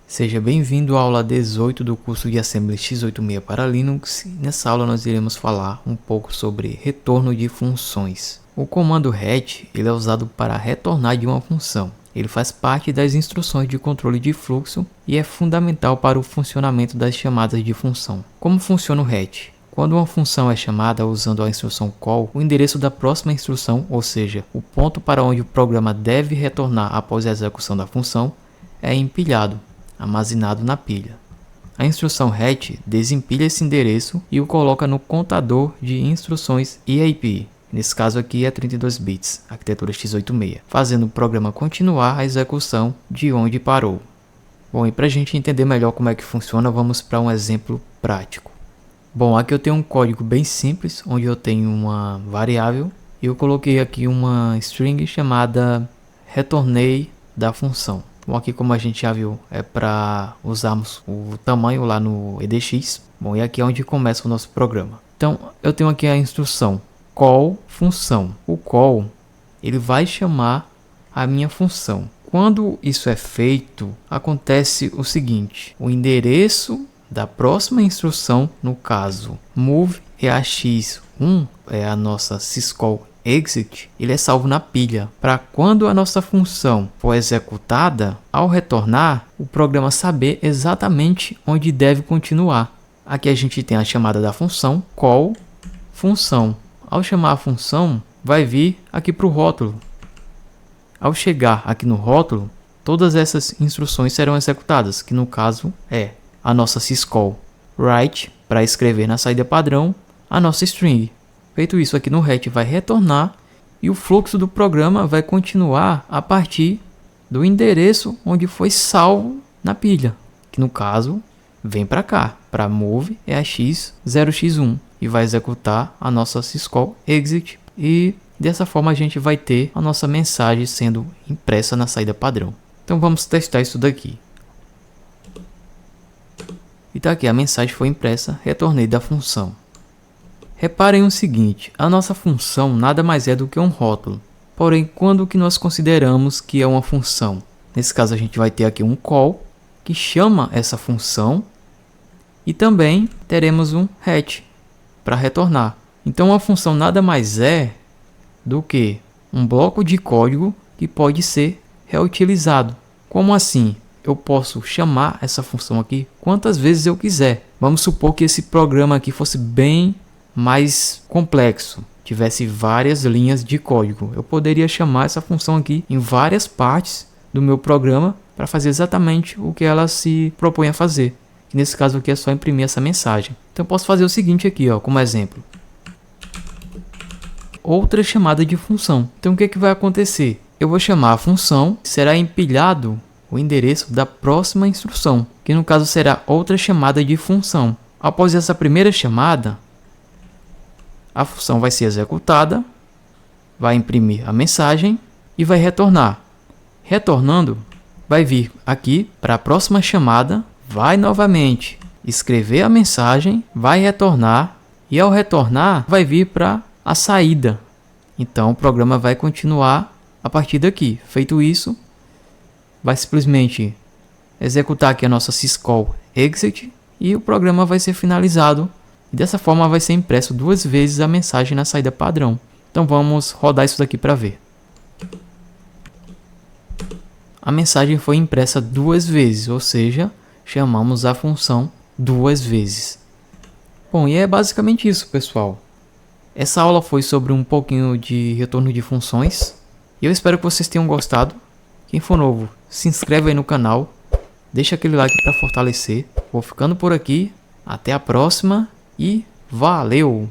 Seja bem-vindo à aula 18 do curso de Assembly x86 para Linux. Nessa aula nós iremos falar um pouco sobre retorno de funções. O comando RET ele é usado para retornar de uma função. Ele faz parte das instruções de controle de fluxo e é fundamental para o funcionamento das chamadas de função. Como funciona o RET? Quando uma função é chamada usando a instrução call, o endereço da próxima instrução, ou seja, o ponto para onde o programa deve retornar após a execução da função, é empilhado, armazenado na pilha. A instrução RET desempilha esse endereço e o coloca no contador de instruções EAP. Nesse caso aqui é 32 bits, arquitetura x86, fazendo o programa continuar a execução de onde parou. Bom, e para a gente entender melhor como é que funciona, vamos para um exemplo prático. Bom, aqui eu tenho um código bem simples, onde eu tenho uma variável e eu coloquei aqui uma string chamada retornei da função. Bom, aqui como a gente já viu, é para usarmos o tamanho lá no EDX. Bom, e aqui é onde começa o nosso programa. Então, eu tenho aqui a instrução call função. O call, ele vai chamar a minha função. Quando isso é feito, acontece o seguinte. O endereço da próxima instrução, no caso move EAX1, é a nossa syscall exit, ele é salvo na pilha, para quando a nossa função for executada, ao retornar, o programa saber exatamente onde deve continuar. Aqui a gente tem a chamada da função call função. Ao chamar a função, vai vir aqui para o rótulo. Ao chegar aqui no rótulo, todas essas instruções serão executadas, que no caso é a nossa syscall write, para escrever na saída padrão, a nossa string. Feito isso, aqui no RET vai retornar e o fluxo do programa vai continuar a partir do endereço onde foi salvo na pilha, que no caso vem para cá, para move EAX0x1 e vai executar a nossa syscall exit e dessa forma a gente vai ter a nossa mensagem sendo impressa na saída padrão. Então vamos testar isso daqui. E tá aqui, a mensagem foi impressa, retornei da função. Reparem o seguinte, a nossa função nada mais é do que um rótulo. Porém, quando que nós consideramos que é uma função? Nesse caso a gente vai ter aqui um call, que chama essa função, e também teremos um RET, para retornar. Então a função nada mais é do que um bloco de código que pode ser reutilizado. Como assim? Eu posso chamar essa função aqui quantas vezes eu quiser. Vamos supor que esse programa aqui fosse bem mais complexo, tivesse várias linhas de código. Eu poderia chamar essa função aqui em várias partes do meu programa para fazer exatamente o que ela se propõe a fazer. Que nesse caso aqui é só imprimir essa mensagem. Então eu posso fazer o seguinte aqui, ó, como exemplo. Outra chamada de função. Então o que que vai acontecer? Eu vou chamar a função, será empilhado o endereço da próxima instrução, que no caso será outra chamada de função. Após essa primeira chamada, a função vai ser executada, vai imprimir a mensagem e vai retornar. Retornando, vai vir aqui para a próxima chamada, vai novamente escrever a mensagem, vai retornar e ao retornar vai vir para a saída. Então o programa vai continuar a partir daqui. Feito isso, vai simplesmente executar aqui a nossa syscall exit e o programa vai ser finalizado. E dessa forma vai ser impresso duas vezes a mensagem na saída padrão. Então vamos rodar isso daqui para ver. A mensagem foi impressa duas vezes, ou seja, chamamos a função duas vezes. Bom, e é basicamente isso, pessoal. Essa aula foi sobre um pouquinho de retorno de funções. E eu espero que vocês tenham gostado. Quem for novo, se inscreve aí no canal. Deixa aquele like para fortalecer. Vou ficando por aqui. Até a próxima. E valeu!